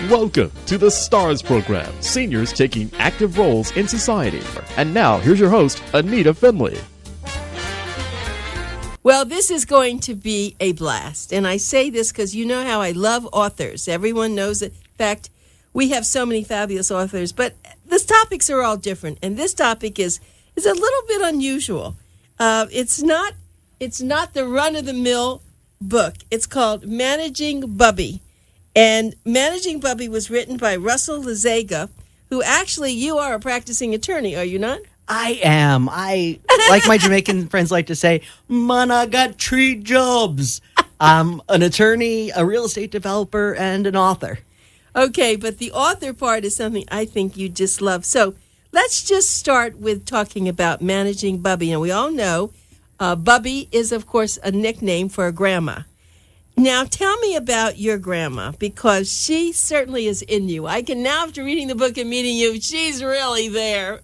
Welcome to the STARS program, seniors taking active roles in society. And now, here's your host, Anita Finley. Well, this is going to be a blast. And I say this because you know how I love authors. Everyone knows it. In fact, we have so many fabulous authors, but the topics are all different. And this topic is a little bit unusual. It's not the run-of-the-mill book. It's called Managing Bubbe. And Managing Bubbe was written by Russel Lazega, who actually, you are a practicing attorney, are you not? I am. I, like my Jamaican friends like to say, man, I got 3 jobs. I'm an attorney, a real estate developer, and an author. Okay, but the author part is something I think you just love. So let's just start with talking about Managing Bubbe. And we all know Bubbe is, of course, a nickname for a grandma. Now, tell me about your grandma, because she certainly is in you. I can now, after reading the book and meeting you, she's really there.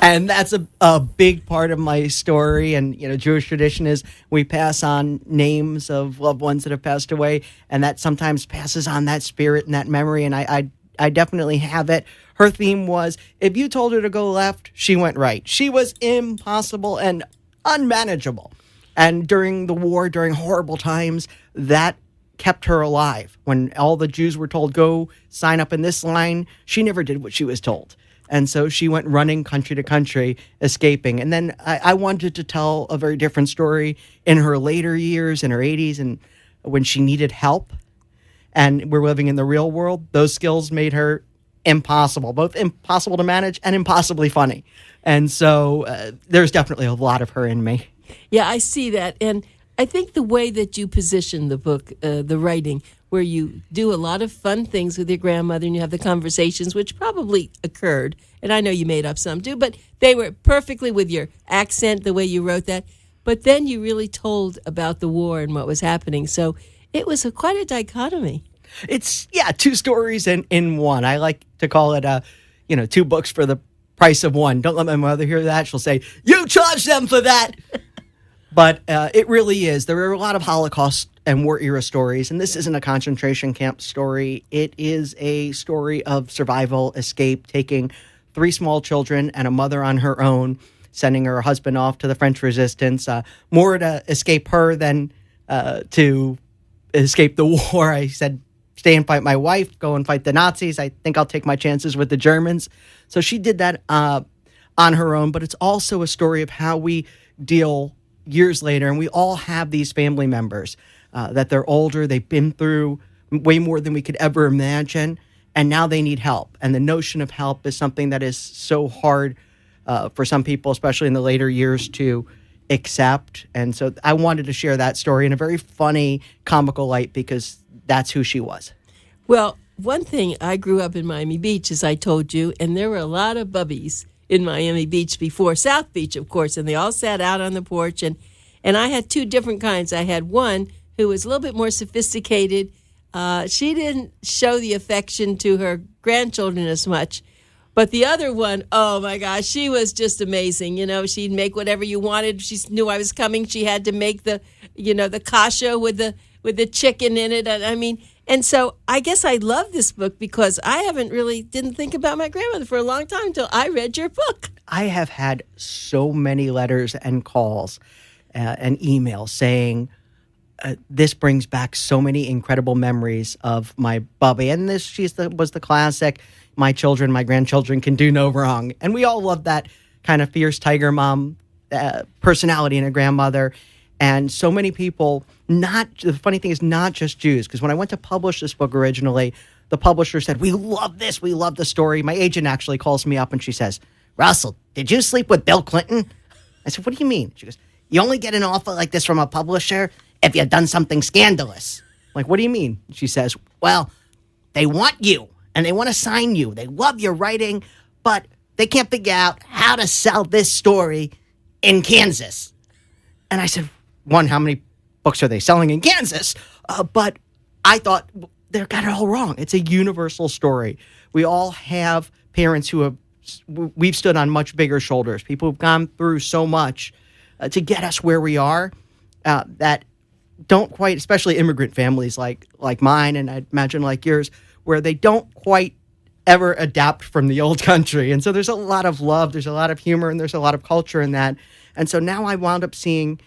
And that's a big part of my story. And, you know, Jewish tradition is we pass on names of loved ones that have passed away, and that sometimes passes on that spirit and that memory. And I definitely have it. Her theme was, if you told her to go left, she went right. She was impossible and unmanageable. And during the war, during horrible times, that kept her alive. When all the Jews were told, go sign up in this line, she never did what she was told. And so she went running country to country, escaping. And then I wanted to tell a very different story in her later years, in her 80s, and when she needed help. And we're living in the real world. Those skills made her impossible, both impossible to manage and impossibly funny. And so there's definitely a lot of her in me. Yeah, I see that. And I think the way that you position the book, the writing, where you do a lot of fun things with your grandmother and you have the conversations, which probably occurred, and I know you made up some too, but they were perfectly with your accent, the way you wrote that. But then you really told about the war and what was happening. So it was quite a dichotomy. It's, 2 stories in one. I like to call it, 2 books for the price of one. Don't let my mother hear that. She'll say, you charge them for that. But it really is. There are a lot of Holocaust and war era stories, and this isn't a concentration camp story. It is a story of survival, escape, taking 3 small children and a mother on her own, sending her husband off to the French resistance, more to escape her than to escape the war. I said, stay and fight my wife, go and fight the Nazis. I think I'll take my chances with the Germans. So she did that on her own, but it's also a story of how we deal years later, and we all have these family members that they're older, they've been through way more than we could ever imagine, and now they need help. And the notion of help is something that is so hard for some people, especially in the later years, to accept. And so I wanted to share that story in a very funny, comical light, because that's who she was. Well, one thing, I grew up in Miami Beach, as I told you, and there were a lot of Bubbies in Miami Beach before South Beach, of course, and they all sat out on the porch. And I had 2 different kinds. I had one who was a little bit more sophisticated. She didn't show the affection to her grandchildren as much. But the other one, oh, my gosh, she was just amazing. You know, she'd make whatever you wanted. She knew I was coming. She had to make the kasha with the chicken in it. And so I guess I love this book because I didn't think about my grandmother for a long time until I read your book. I have had so many letters and calls and emails saying this brings back so many incredible memories of my Bubbe. And this was the classic, my children, my grandchildren can do no wrong. And we all love that kind of fierce tiger mom personality in a grandmother. And so many people, the funny thing is not just Jews, because when I went to publish this book originally, the publisher said, we love this, we love the story. My agent actually calls me up and she says, Russell, did you sleep with Bill Clinton? I said, what do you mean? She goes, you only get an offer like this from a publisher if you've done something scandalous. I'm like, what do you mean? She says, well, they want you and they want to sign you. They love your writing, but they can't figure out how to sell this story in Kansas. And I said, one, how many books are they selling in Kansas? But I thought, they got it all wrong. It's a universal story. We all have parents we've stood on much bigger shoulders, people who've gone through so much to get us where we are, that don't quite, especially immigrant families like mine, and I imagine like yours, where they don't quite ever adapt from the old country. And so there's a lot of love, there's a lot of humor, and there's a lot of culture in that. And so now I wound up seeing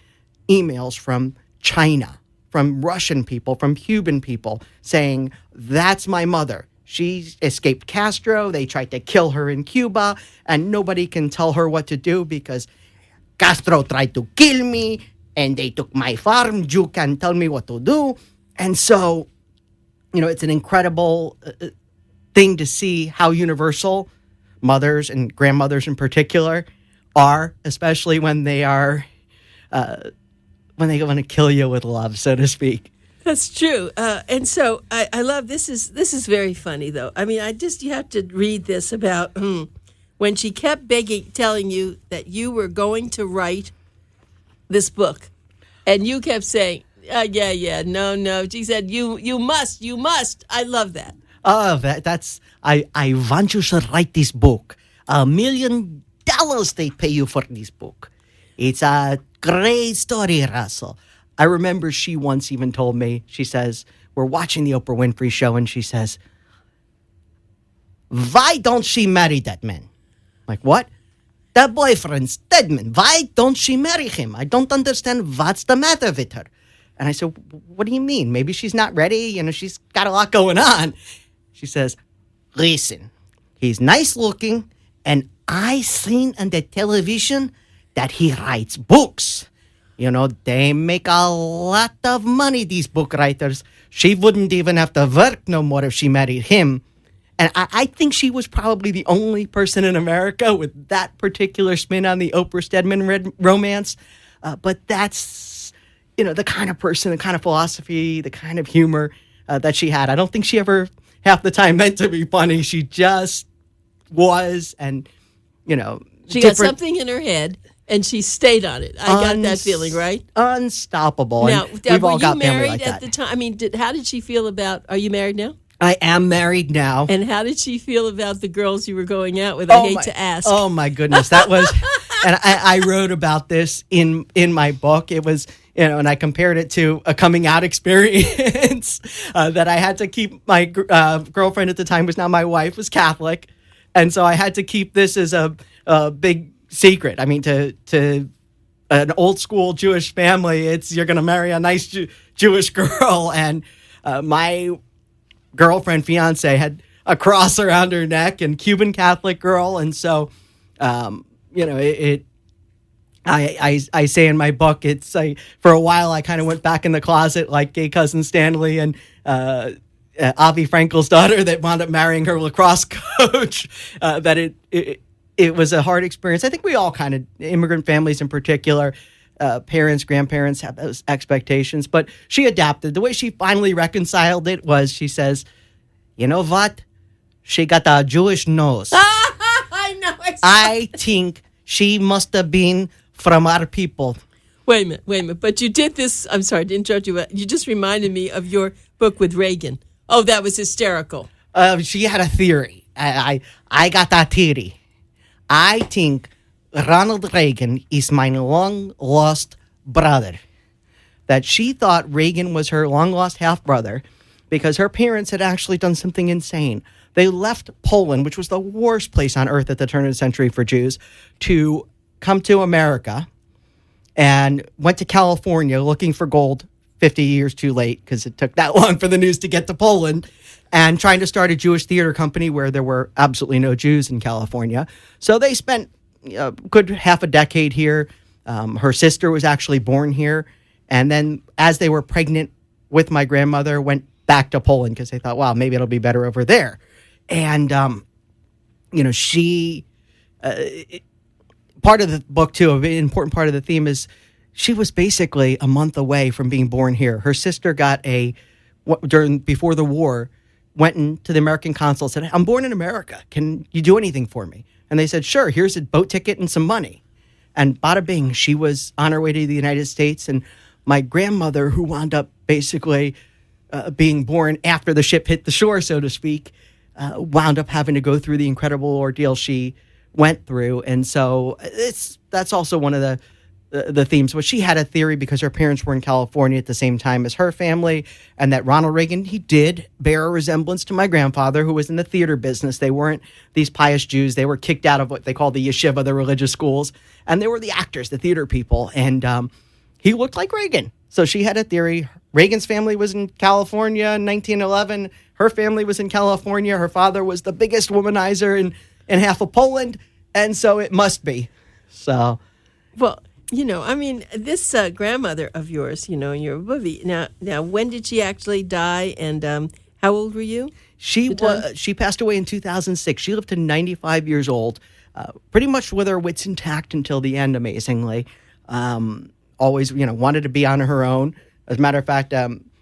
emails from China, from Russian people, from Cuban people saying, that's my mother. She escaped Castro. They tried to kill her in Cuba, and nobody can tell her what to do because Castro tried to kill me, and they took my farm. You can't tell me what to do. And so, it's an incredible thing to see how universal mothers and grandmothers in particular are, especially when they are, when they want to kill you with love, so to speak. That's true. And so I love, this is very funny though. I mean, you have to read this about when she kept telling you that you were going to write this book, and you kept saying, no. She said, you must. I love that. Oh, I want you to write this book. $1 million they pay you for this book. It's a great story, Russell. I remember she once even told me, she says, we're watching the Oprah Winfrey show, and she says, why don't she marry that man? I'm like, what? That boyfriend's dead man. Why don't she marry him? I don't understand what's the matter with her. And I said, what do you mean? Maybe she's not ready. She's got a lot going on. She says, listen, he's nice looking, and I seen on the television that he writes books. They make a lot of money, these book writers. She wouldn't even have to work no more if she married him. And I think she was probably the only person in America with that particular spin on the Oprah Stedman romance. But that's, the kind of person, the kind of philosophy, the kind of humor that she had. I don't think she ever half the time meant to be funny. She just was, and, she got something in her head. And she stayed on it. I got that feeling, right? Unstoppable. Now, we've all were got you family married like at that. the time? I mean, how did she feel about? Are you married now? I am married now. And how did she feel about the girls you were going out with? I hate to ask. Oh my goodness, that was, and I wrote about this in my book. It was, and I compared it to a coming out experience that I had to keep. My girlfriend at the time was now my wife, was Catholic, and so I had to keep this as a big secret. I mean, to an old school Jewish family, you're going to marry a nice Jewish girl, and my girlfriend, fiance, had a cross around her neck, and Cuban Catholic girl, and so I say in my book, it's for a while I kind of went back in the closet like gay cousin Stanley and Avi Frankel's daughter that wound up marrying her lacrosse coach. That it was a hard experience. I think we all kind of, immigrant families in particular, parents, grandparents have those expectations. But she adapted. The way she finally reconciled it was, she says, you know what? She got a Jewish nose. I know. I think she must have been from our people. Wait a minute. But you did this. I'm sorry to interrupt you. You just reminded me of your book with Reagan. Oh, that was hysterical. She had a theory. I got that theory. I think Ronald Reagan is my long-lost brother. That she thought Reagan was her long-lost half-brother because her parents had actually done something insane. They left Poland, which was the worst place on earth at the turn of the century for Jews, to come to America, and went to California looking for gold 50 years too late because it took that long for the news to get to Poland, and trying to start a Jewish theater company where there were absolutely no Jews in California. So they spent a good half a decade here. Her sister was actually born here. And then as they were pregnant with my grandmother, went back to Poland because they thought, wow, maybe it'll be better over there. And, she, part of the book too, an important part of the theme is she was basically a month away from being born here. Her sister got before the war, went into the American consul, said, I'm born in America. Can you do anything for me? And they said, sure, here's a boat ticket and some money. And bada bing, she was on her way to the United States. And my grandmother, who wound up basically being born after the ship hit the shore, so to speak, wound up having to go through the incredible ordeal she went through. And so that's also one of the themes. But she had a theory because her parents were in California at the same time as her family, and that Ronald Reagan, he did bear a resemblance to my grandfather, who was in the theater business. They weren't these pious Jews. They were kicked out of what they call the yeshiva, the religious schools, and they were the actors, the theater people. And he looked like Reagan. So she had a theory. Reagan's family was in California in 1911. Her family was in California. Her father was the biggest womanizer in half of Poland. And so it must be. So... Well, this grandmother of yours, your Bubbe. Now, when did she actually die, and how old were you? She passed away in 2006. She lived to 95 years old, pretty much with her wits intact until the end, amazingly. Always, wanted to be on her own. As a matter of fact,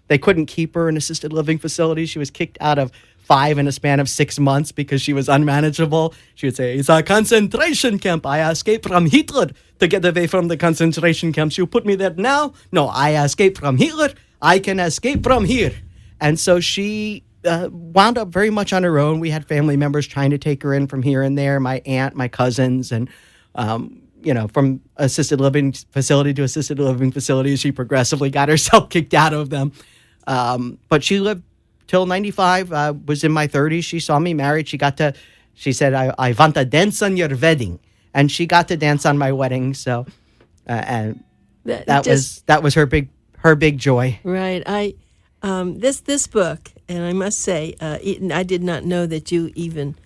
they couldn't keep her in assisted living facilities. She was kicked out of 5 in a span of 6 months because she was unmanageable. She would say, "It's a concentration camp. I escaped from Hitler to get away from the concentration camps. You put me there now? No, I escaped from Hitler. I can escape from here." And so she wound up very much on her own. We had family members trying to take her in from here and there, my aunt, my cousins, and, from assisted living facility to assisted living facility, she progressively got herself kicked out of them. But she lived till 95, was in my 30s. She saw me married. She said, I want to dance on your wedding. And she got to dance on my wedding. So, and that was her big joy. Right. This book, and I must say, I did not know that you even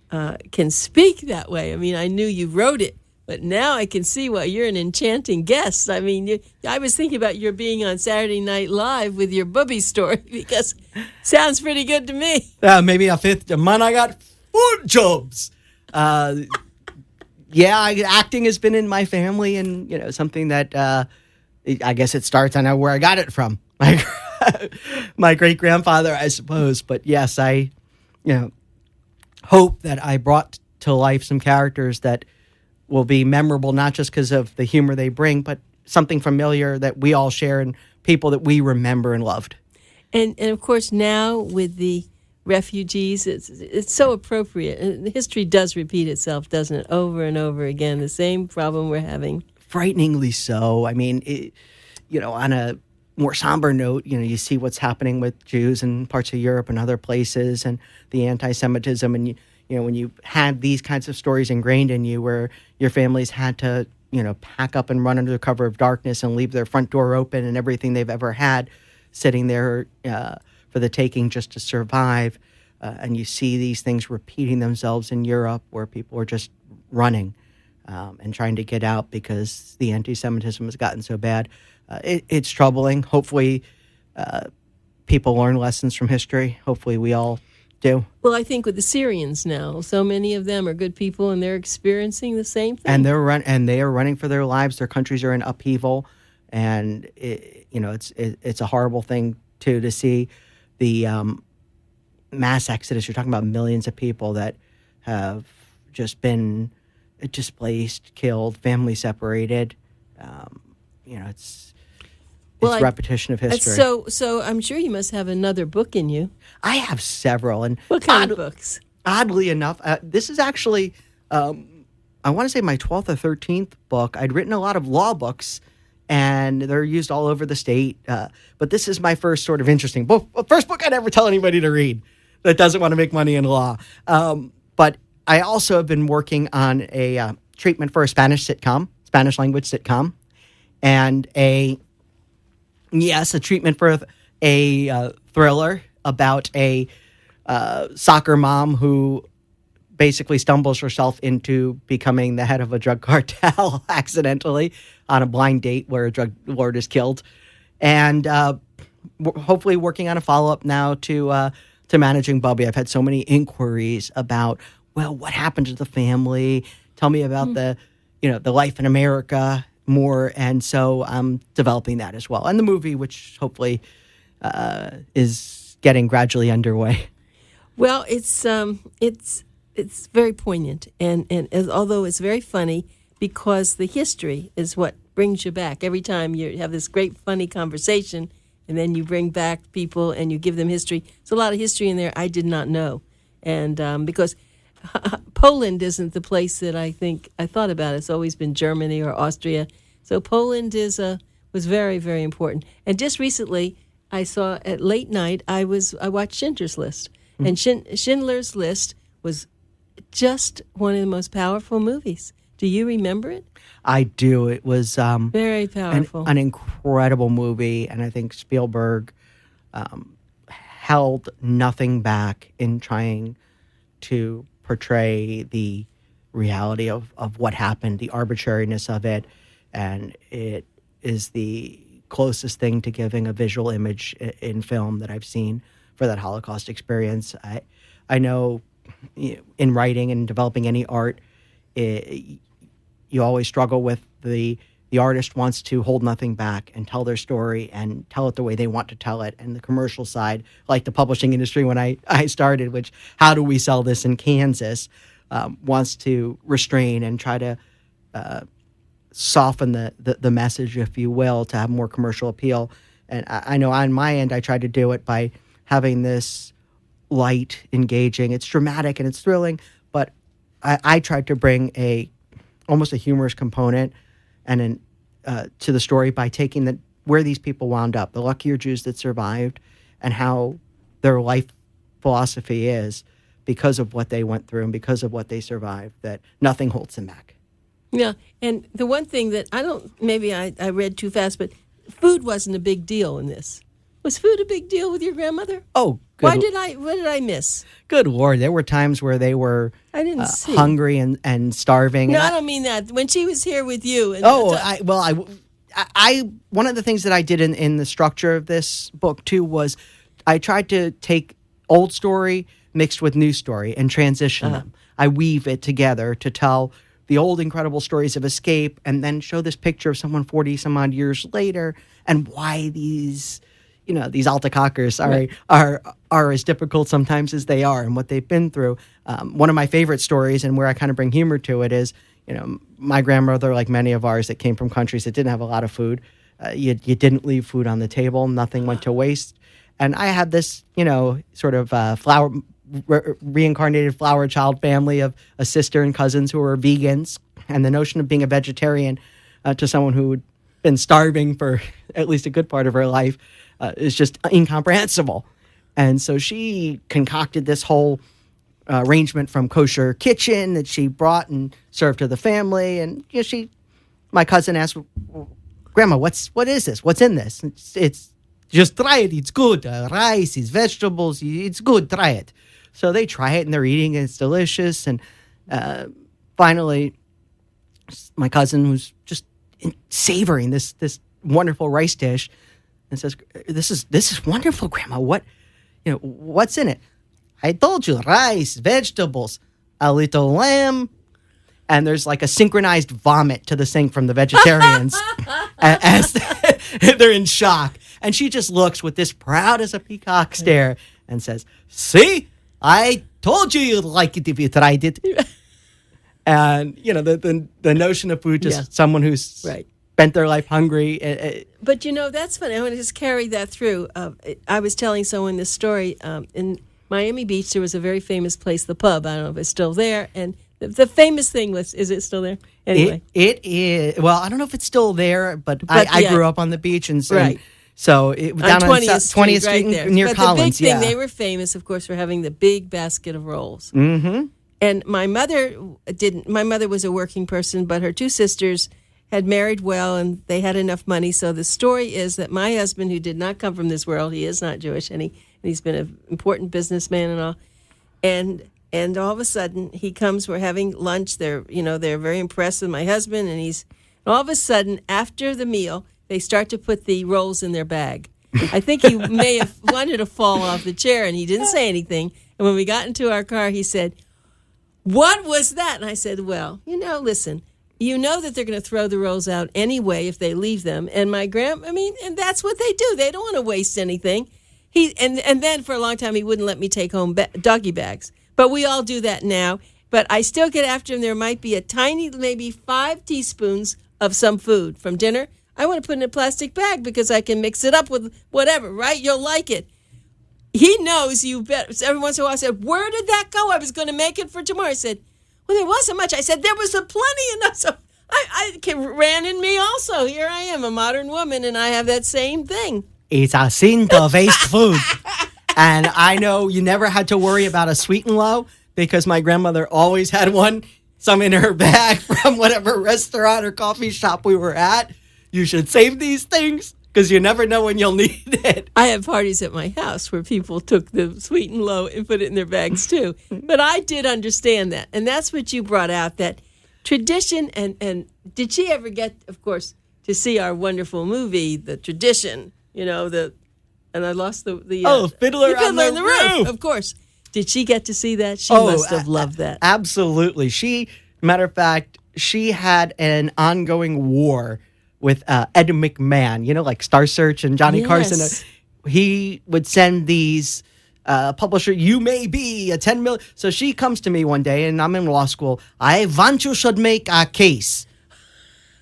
can speak that way. I mean, I knew you wrote it, but now I can see why you're an enchanting guest. I mean, I was thinking about your being on Saturday Night Live with your Bubbe story, because sounds pretty good to me. Maybe a fifth. Man, I got 4 jobs. Acting has been in my family, and something that I guess it starts. I know where I got it from. My great grandfather, I suppose. But yes, I hope that I brought to life some characters that will be memorable, not just because of the humor they bring, but something familiar that we all share and people that we remember and loved. And of course, now with the refugees, it's so appropriate. And history does repeat itself, doesn't it? Over and over again, the same problem we're having. Frighteningly so. I mean, on a more somber note, you see what's happening with Jews in parts of Europe and other places, and the anti-Semitism, and when you had these kinds of stories ingrained in you, where your families had to, pack up and run under the cover of darkness and leave their front door open and everything they've ever had sitting there for the taking just to survive. And you see these things repeating themselves in Europe, where people are just running and trying to get out because the anti-Semitism has gotten so bad. It's troubling. Hopefully people learn lessons from history. Hopefully we all do. Well, I think with the Syrians now, so many of them are good people, and they're experiencing the same thing. And they are running for their lives. Their countries are in upheaval, and it's a horrible thing too to see the mass exodus. You're talking about millions of people that have just been displaced, killed, family separated. It's repetition of history. So I'm sure you must have another book in you. I have several. And what kind of books? Oddly enough, this is actually, I want to say my 12th or 13th book. I'd written a lot of law books, and they're used all over the state. But this is my first sort of interesting book. First book I'd ever tell anybody to read that doesn't want to make money in law. But I also have been working on a treatment for a Spanish language sitcom, and a treatment for a thriller about a soccer mom who basically stumbles herself into becoming the head of a drug cartel accidentally on a blind date where a drug lord is killed. And hopefully working on a follow-up now to Managing Bubbe. I've had so many inquiries about, what happened to the family? Tell me about the life in America more, and so I'm developing that as well, and the movie, which hopefully is getting gradually underway. Well, it's very poignant, and although it's very funny, because the history is what brings you back every time you have this great funny conversation, and then you bring back people and you give them history. There's a lot of history in there I did not know, and because Poland isn't the place that I think I thought about. It's always been Germany or Austria. So Poland was very, very important. And just recently, I saw at late night, I watched Schindler's List. And Schindler's List was just one of the most powerful movies. Do you remember it? I do. It was very powerful, an incredible movie, and I think Spielberg held nothing back in trying to portray the reality of what happened, the arbitrariness of it, and it is the closest thing to giving a visual image in film that I've seen for that Holocaust experience. I know in writing and developing any art, you always struggle with the artist wants to hold nothing back and tell their story and tell it the way they want to tell it. And the commercial side, like the publishing industry when I started, which how do we sell this in Kansas, wants to restrain and try to soften the message, if you will, to have more commercial appeal. And I know on my end, I tried to do it by having this light, engaging. It's dramatic and it's thrilling, but I tried to bring almost a humorous component and to the story by taking where these people wound up, the luckier Jews that survived, and how their life philosophy is because of what they went through and because of what they survived, that nothing holds them back. Yeah, and the one thing that maybe I read too fast, but food wasn't a big deal in this. Was food a big deal with your grandmother? Oh, good. What did I miss? Good Lord, there were times where they were hungry and starving. No, I don't mean that. When she was here with you. And one of the things that I did in the structure of this book too was I tried to take old story mixed with new story and transition them. I weave it together to tell the old incredible stories of escape and then show this picture of someone 40 some odd years later and why these Altacockers are as difficult sometimes as they are and what they've been through. One of my favorite stories and where I kind of bring humor to it is, my grandmother, like many of ours that came from countries that didn't have a lot of food, you didn't leave food on the table. Nothing went to waste. And I had this, sort of reincarnated flower child family of a sister and cousins who were vegans. And the notion of being a vegetarian to someone who had been starving for at least a good part of her life is just incomprehensible. And so she concocted this whole arrangement from kosher kitchen that she brought and served to the family. And my cousin asked, "Grandma, what is this? What's in this?" It's just try it. It's good. Rice, it's vegetables. It's good. Try it. So they try it and they're eating and it's delicious. And finally, my cousin, who's just savoring this wonderful rice dish, and says, "This is wonderful, Grandma. What's in it?" "I told you, rice, vegetables, a little lamb." And there's like a synchronized vomit to the sink from the vegetarians as they're in shock. And she just looks with this proud as a peacock stare and says, "See, I told you'd like it if you tried it." And, the notion of food, just someone who's spent their life hungry. But, that's funny. I want to just carry that through. I was telling someone this story. In Miami Beach, there was a very famous place, the Pub. I don't know if it's still there. And the famous thing was, is it still there? Anyway. It is. Well, I don't know if it's still there, but I grew up on the beach. And so it was down on 20th Street right near but Collins. The big thing, they were famous, of course, for having the big basket of rolls. Mm-hmm. And my mother didn't. My mother was a working person, but her two sisters had married well, and they had enough money. So the story is that my husband, who did not come from this world, he is not Jewish, and he's been an important businessman and all. And all of a sudden, he comes. We're having lunch. They're very impressed with my husband, and all of a sudden, after the meal, they start to put the rolls in their bag. I think he may have wanted to fall off the chair, and he didn't say anything. And when we got into our car, he said, "What was that?" And I said, "Well, listen, that they're going to throw the rolls out anyway if they leave them." And and that's what they do. They don't want to waste anything. And then for a long time, he wouldn't let me take home doggy bags. But we all do that now. But I still get after him. There might be a tiny, maybe 5 teaspoons of some food from dinner. I want to put it in a plastic bag because I can mix it up with whatever, right? You'll like it. He knows you bet. Every once in a while I said, "Where did that go? I was going to make it for tomorrow." I said, "Well, there wasn't much." I said, "There was plenty enough." So ran in me also. Here I am, a modern woman, and I have that same thing. It's a sin to waste food. And I know you never had to worry about a sweet and low because my grandmother always had some in her bag from whatever restaurant or coffee shop we were at. You should save these things because you never know when you'll need it. I had parties at my house where people took the sweet and low and put it in their bags too. But I did understand that. And that's what you brought out, that tradition. And did she ever get, of course, to see our wonderful movie, The Tradition, and I lost the Fiddler on the Roof. Of course. Did she get to see that? She must have loved that. Absolutely. Matter of fact, she had an ongoing war with Ed McMahon, like Star Search and Johnny Carson. He would send these publisher, you may be a 10 million. So she comes to me one day, and I'm in law school. I want you should make a case.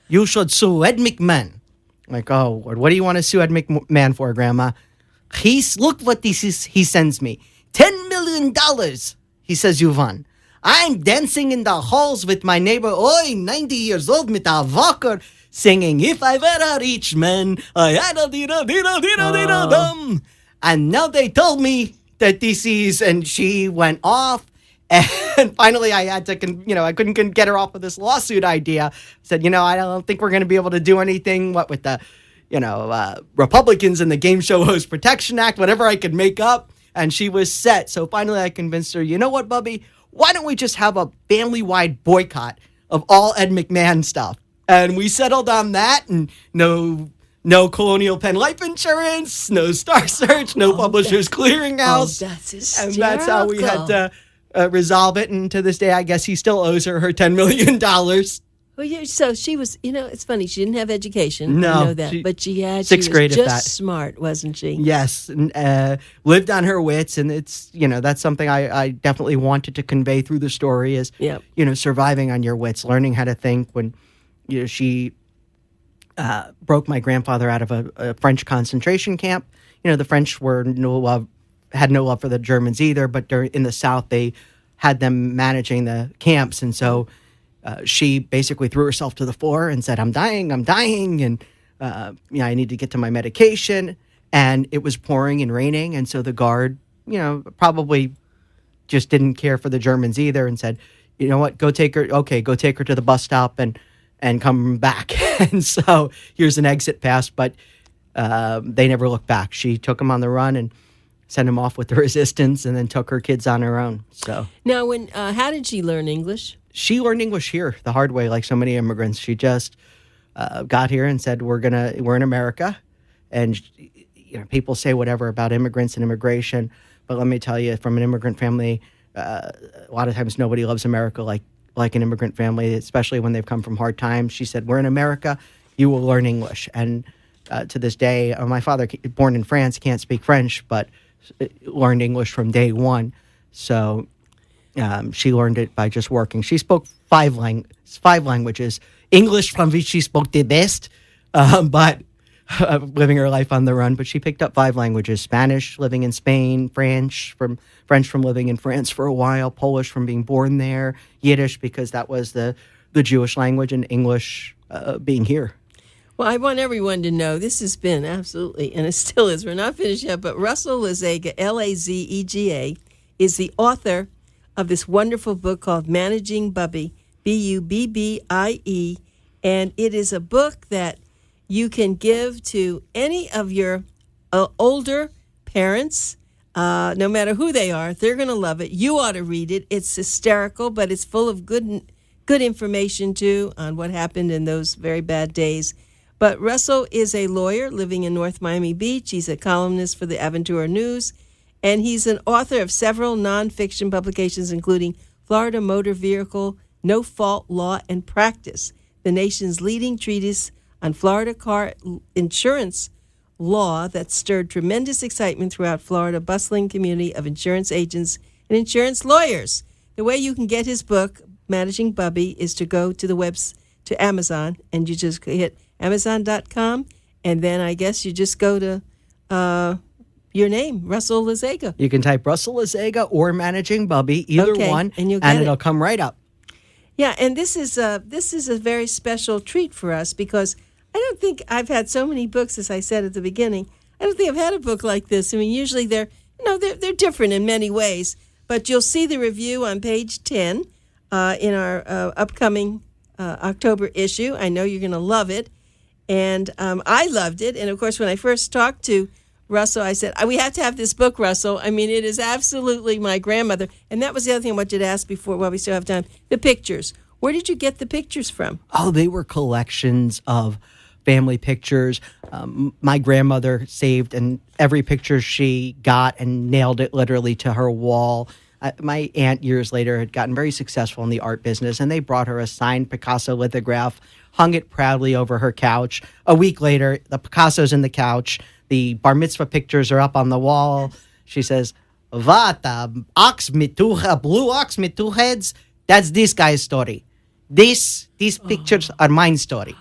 You should sue Ed McMahon. I'm like, oh, what do you want to sue Ed McMahon for, Grandma? Look what this is. He sends me $10 million. He says, you won. I'm dancing in the halls with my neighbor, 90 years old, with a walker, singing, if I were a rich man, I had a dum. And now they told me that this is, and she went off. And finally, I had to, I couldn't get her off of this lawsuit idea. I said, I don't think we're going to be able to do anything. What with the, Republicans and the Game Show Host Protection Act, whatever I could make up. And she was set. So finally, I convinced her, you know what, Bubby? Why don't we just have a family-wide boycott of all Ed McMahon stuff? And we settled on that, and no Colonial Penn life insurance, no Star Search, no Publishers Clearinghouse. That's hysterical. And that's how we had to resolve it. And to this day, I guess he still owes her $10 million. Well, yeah, so she was, it's funny. She didn't have education. No. I know that. But she was grade at just that. smart, wasn't she? Yes. And, lived on her wits. And it's, that's something I definitely wanted to convey through the story is, surviving on your wits, learning how to think when, she broke my grandfather out of a French concentration camp. The French had no love for the Germans either, but in the South, they had them managing the camps. And so she basically threw herself to the floor and said, I'm dying. And, I need to get to my medication. And it was pouring and raining. And so the guard, probably just didn't care for the Germans either and said, you know what, go take her to the bus stop and come back. And so here's an exit pass, but they never looked back. She took him on the run and sent him off with the resistance and then took her kids on her own. So now, how did she learn English? She learned English here the hard way, like so many immigrants. She just got here and said, we're in America. And people say whatever about immigrants and immigration, but let me tell you, from an immigrant family, a lot of times nobody loves America like an immigrant family, especially when they've come from hard times. She said, we're in America, you will learn English. And to this day, my father, born in France, can't speak French, but learned English from day one. So she learned it by just working. She spoke five languages. English, from which she spoke the best, but living her life on the run. But she picked up 5 languages: Spanish, living in Spain; French from living in France for a while; Polish from being born there; Yiddish because that was the Jewish language; and English being here. Well, I want everyone to know this has been absolutely, and it still is. We're not finished yet, but Russel Lazega, Lazega, is the author of this wonderful book called Managing Bubbe, Bubbie, and it is a book that you can give to any of your older parents, no matter who they are. They're going to love it. You ought to read it. It's hysterical, but it's full of good information, too, on what happened in those very bad days. But Russell is a lawyer living in North Miami Beach. He's a columnist for the Aventura News, and he's an author of several nonfiction publications, including Florida Motor Vehicle, No Fault Law and Practice, the nation's leading treatise on Florida car insurance law that stirred tremendous excitement throughout Florida bustling community of insurance agents and insurance lawyers. The way you can get his book, Managing Bubbe, is to go to the to Amazon, and you just hit Amazon.com, and then I guess you just go to your name, Russel Lazega. You can type Russel Lazega or Managing Bubbe, either one, and it'll come right up. Yeah, and this is a very special treat for us because I don't think I've had so many books, as I said at the beginning. I don't think I've had a book like this. I mean, usually they're different in many ways, but you'll see the review on page 10 in our upcoming October issue. I know you're going to love it, and I loved it. And of course, when I first talked to Russell, I said, we have to have this book, Russell. I mean, it is absolutely my grandmother. And that was the other thing I wanted to ask before, while we still have time. The pictures. Where did you get the pictures from? Oh, they were collections of family pictures. My grandmother saved and every picture she got and nailed it literally to her wall. My aunt, years later, had gotten very successful in the art business, and they brought her a signed Picasso lithograph, hung it proudly over her couch. A week later, the Picasso's in the couch. The bar mitzvah pictures are up on the wall. She says, "What, ox mit a blue ox with two heads? That's this guy's story. These pictures are mine story."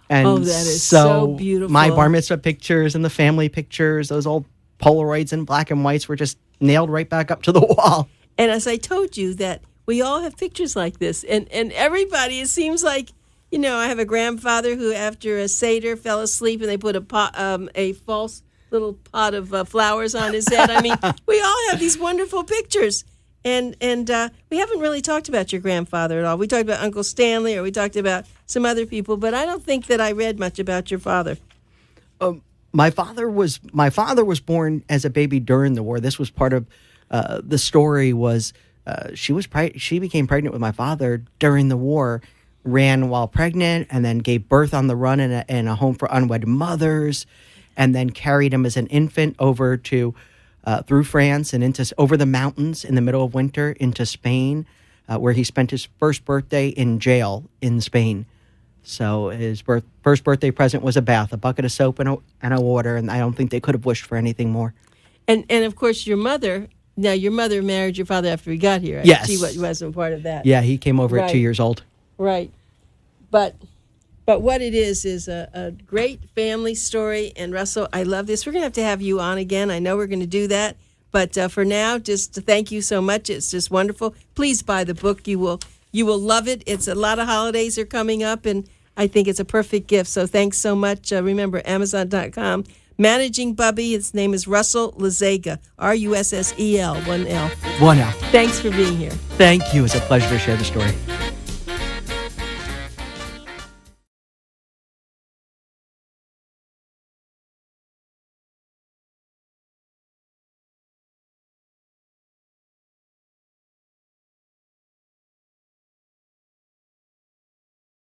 And that is so beautiful. My bar mitzvah pictures and the family pictures, those old Polaroids in black and whites, were just nailed right back up to the wall. And as I told you, that we all have pictures like this. And everybody, it seems like, I have a grandfather who, after a Seder, fell asleep and they put a false little pot of flowers on his head. I mean, we all have these wonderful pictures. And we haven't really talked about your grandfather at all. We talked about Uncle Stanley, or we talked about some other people, but I don't think that I read much about your father. My father was born as a baby during the war. This was part of the story. Was she became pregnant with my father during the war, ran while pregnant, and then gave birth on the run in a home for unwed mothers, and then carried him as an infant over to through France and over the mountains in the middle of winter into Spain, where he spent his first birthday in jail in Spain. So his first birthday present was a bath, a bucket of soap and a water, and I don't think they could have wished for anything more. And of course, your mother married your father after he got here. Yes. She wasn't part of that. Yeah, he came over at 2 years old. Right. But what it is a great family story. And Russell, I love this. We're going to have you on again. I know we're going to do that. But for now, just thank you so much. It's just wonderful. Please buy the book. You will love it. It's a lot of holidays are coming up, and I think it's a perfect gift. So thanks so much. Remember, Amazon.com. Managing Bubby. His name is Russel Lazega. Russel, 1L. 1L. Thanks for being here. Thank you. It's a pleasure to share the story.